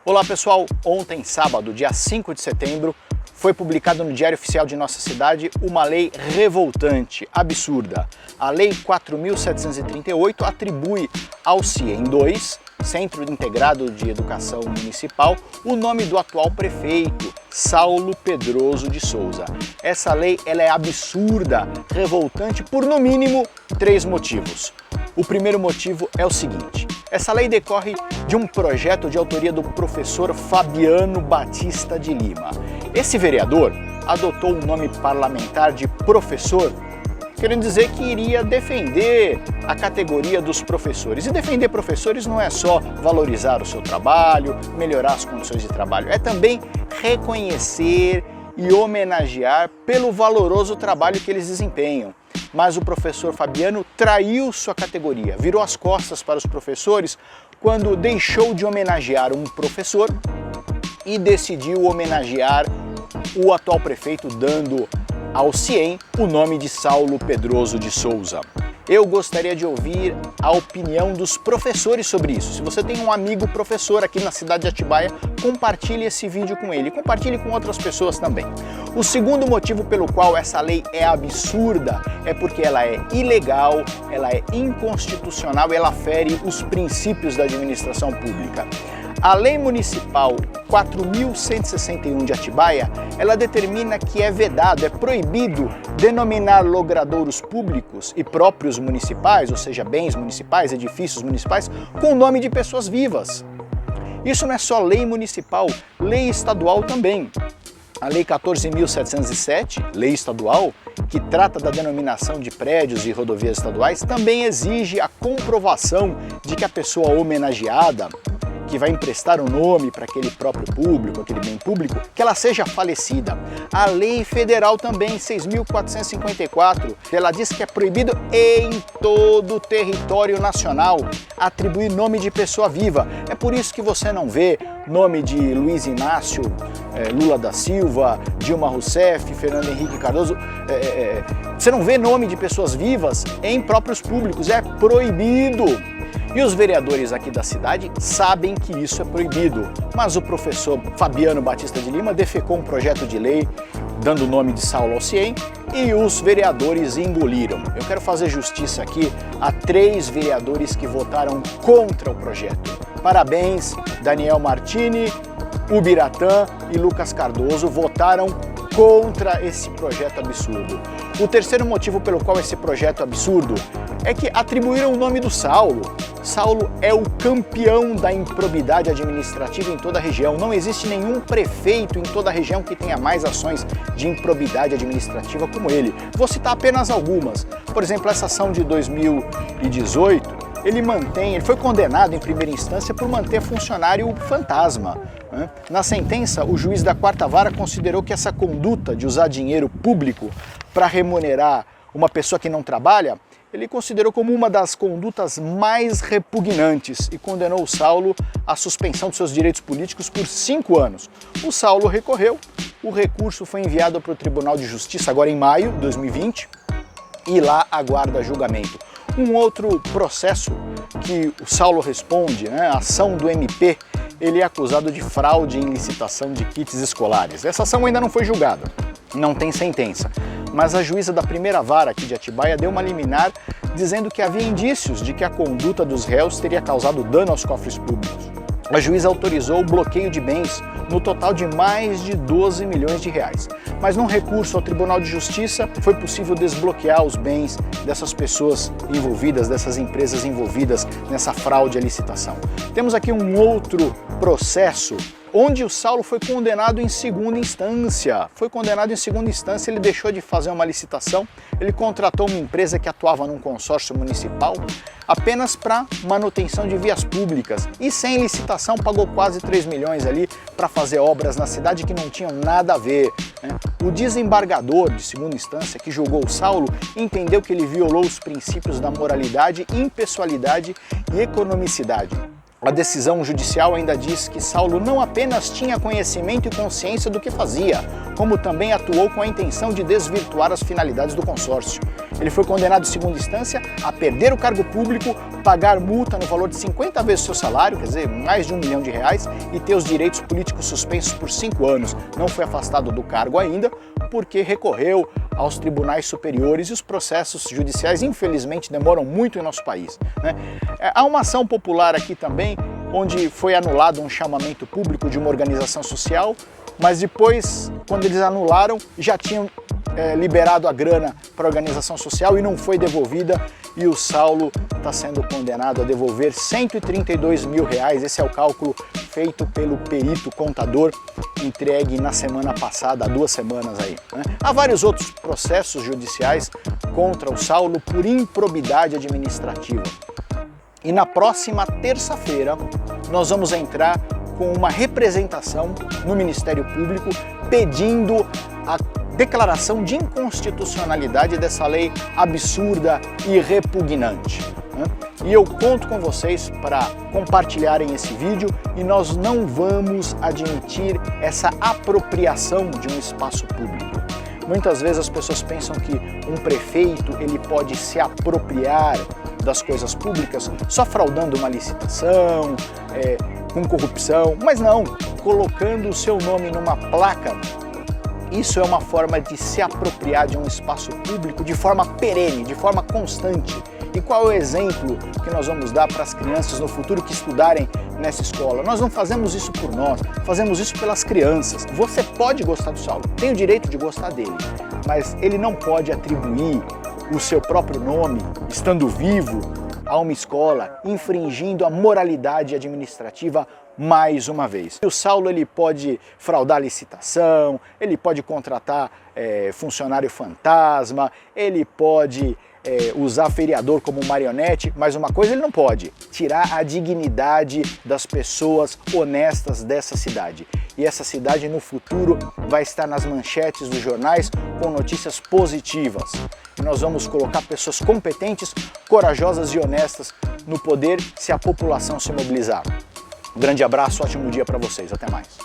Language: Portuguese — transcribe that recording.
Olá pessoal, ontem sábado, dia 5 de setembro, foi publicado no Diário Oficial de nossa cidade uma lei revoltante, absurda. A Lei 4.738 atribui ao CIEM 2, Centro Integrado de Educação Municipal, o nome do atual prefeito, Saulo Pedroso de Souza. Essa lei ela é absurda, revoltante por no mínimo 3 motivos. O primeiro motivo é o seguinte: essa lei decorre de um projeto de autoria do professor Fabiano Batista de Lima. Esse vereador adotou o nome parlamentar de professor, querendo dizer que iria defender a categoria dos professores. E defender professores não é só valorizar o seu trabalho, melhorar as condições de trabalho, é também reconhecer e homenagear pelo valoroso trabalho que eles desempenham. Mas o professor Fabiano traiu sua categoria, virou as costas para os professores quando deixou de homenagear um professor e decidiu homenagear o atual prefeito, dando ao CIEM o nome de Saulo Pedroso de Souza. Eu gostaria de ouvir a opinião dos professores sobre isso. Se você tem um amigo professor aqui na cidade de Atibaia, compartilhe esse vídeo com ele, compartilhe com outras pessoas também. O segundo motivo pelo qual essa lei é absurda é porque ela é ilegal, ela é inconstitucional e ela fere os princípios da administração pública. A Lei Municipal 4.161 de Atibaia, ela determina que é vedado, é proibido denominar logradouros públicos e próprios municipais, ou seja, bens municipais, edifícios municipais, com o nome de pessoas vivas. Isso não é só lei municipal, lei estadual também. A Lei 14.707, lei estadual, que trata da denominação de prédios e rodovias estaduais, também exige a comprovação de que a pessoa homenageada, que vai emprestar o nome para aquele próprio público, aquele bem público, que ela seja falecida. A lei federal também, 6.454, ela diz que é proibido em todo o território nacional atribuir nome de pessoa viva. É por isso que você não vê nome de Luiz Inácio Lula da Silva, Dilma Rousseff, Fernando Henrique Cardoso. Você não vê nome de pessoas vivas em próprios públicos, é proibido. E os vereadores aqui da cidade sabem que isso é proibido, mas o professor Fabiano Batista de Lima defecou um projeto de lei dando o nome de Saulo ao CIEM e os vereadores engoliram. Eu quero fazer justiça aqui a 3 vereadores que votaram contra o projeto. Parabéns, Daniel Martini, Ubiratã e Lucas Cardoso votaram contra esse projeto absurdo. O terceiro motivo pelo qual esse projeto é absurdo é que atribuíram o nome do Saulo. Saulo é o campeão da improbidade administrativa em toda a região. Não existe nenhum prefeito em toda a região que tenha mais ações de improbidade administrativa como ele. Vou citar apenas algumas. Por exemplo, essa ação de 2018, ele foi condenado em primeira instância por manter funcionário fantasma. Na sentença, o juiz da 4ª Vara considerou que essa conduta de usar dinheiro público para remunerar uma pessoa que não trabalha, ele considerou como uma das condutas mais repugnantes e condenou o Saulo à suspensão de seus direitos políticos por 5 anos. O Saulo recorreu, o recurso foi enviado para o Tribunal de Justiça agora em maio de 2020 e lá aguarda julgamento. Um outro processo que o Saulo responde, a ação do MP, ele é acusado de fraude em licitação de kits escolares. Essa ação ainda não foi julgada, não tem sentença, mas a juíza da 1ª Vara aqui de Atibaia deu uma liminar dizendo que havia indícios de que a conduta dos réus teria causado dano aos cofres públicos. A juíza autorizou o bloqueio de bens no total de mais de 12 milhões de reais. Mas num recurso ao Tribunal de Justiça foi possível desbloquear os bens dessas pessoas envolvidas, dessas empresas envolvidas nessa fraude à licitação. Temos aqui um outro processo onde o Saulo foi condenado em segunda instância. Ele deixou de fazer uma licitação, ele contratou uma empresa que atuava num consórcio municipal apenas para manutenção de vias públicas e sem licitação pagou quase 3 milhões ali para fazer obras na cidade que não tinham nada a ver. O desembargador de segunda instância que julgou o Saulo entendeu que ele violou os princípios da moralidade, impessoalidade e economicidade. A decisão judicial ainda diz que Saulo não apenas tinha conhecimento e consciência do que fazia, como também atuou com a intenção de desvirtuar as finalidades do consórcio. Ele foi condenado em segunda instância a perder o cargo público, pagar multa no valor de 50 vezes o seu salário, quer dizer, mais de R$1 milhão, e ter os direitos políticos suspensos por 5 anos. Não foi afastado do cargo ainda, porque recorreu aos tribunais superiores e os processos judiciais, infelizmente, demoram muito em nosso país, né? Há uma ação popular aqui também, onde foi anulado um chamamento público de uma organização social, mas depois, quando eles anularam, já tinham liberado a grana para a organização social e não foi devolvida, e o Saulo está sendo condenado a devolver R$132 mil. Esse é o cálculo feito pelo perito contador, entregue na semana passada, há 2 semanas aí, né? Há vários outros processos judiciais contra o Saulo por improbidade administrativa. E na próxima terça-feira nós vamos entrar com uma representação no Ministério Público pedindo a declaração de inconstitucionalidade dessa lei absurda e repugnante, né? E eu conto com vocês para compartilharem esse vídeo, e nós não vamos admitir essa apropriação de um espaço público. Muitas vezes as pessoas pensam que um prefeito ele pode se apropriar das coisas públicas só fraudando uma licitação, com corrupção, mas não, colocando o seu nome numa placa. Isso é uma forma de se apropriar de um espaço público de forma perene, de forma constante. E qual é o exemplo que nós vamos dar para as crianças no futuro que estudarem nessa escola? Nós não fazemos isso por nós, fazemos isso pelas crianças. Você pode gostar do Saulo, tem o direito de gostar dele, mas ele não pode atribuir o seu próprio nome, estando vivo, a uma escola, infringindo a moralidade administrativa mais uma vez. O Saulo ele pode fraudar licitação, ele pode contratar funcionário fantasma, ele pode usar vereador como marionete, mas uma coisa ele não pode: tirar a dignidade das pessoas honestas dessa cidade. E essa cidade no futuro vai estar nas manchetes dos jornais com notícias positivas. E nós vamos colocar pessoas competentes, corajosas e honestas no poder se a população se mobilizar. Um grande abraço, ótimo dia para vocês, até mais.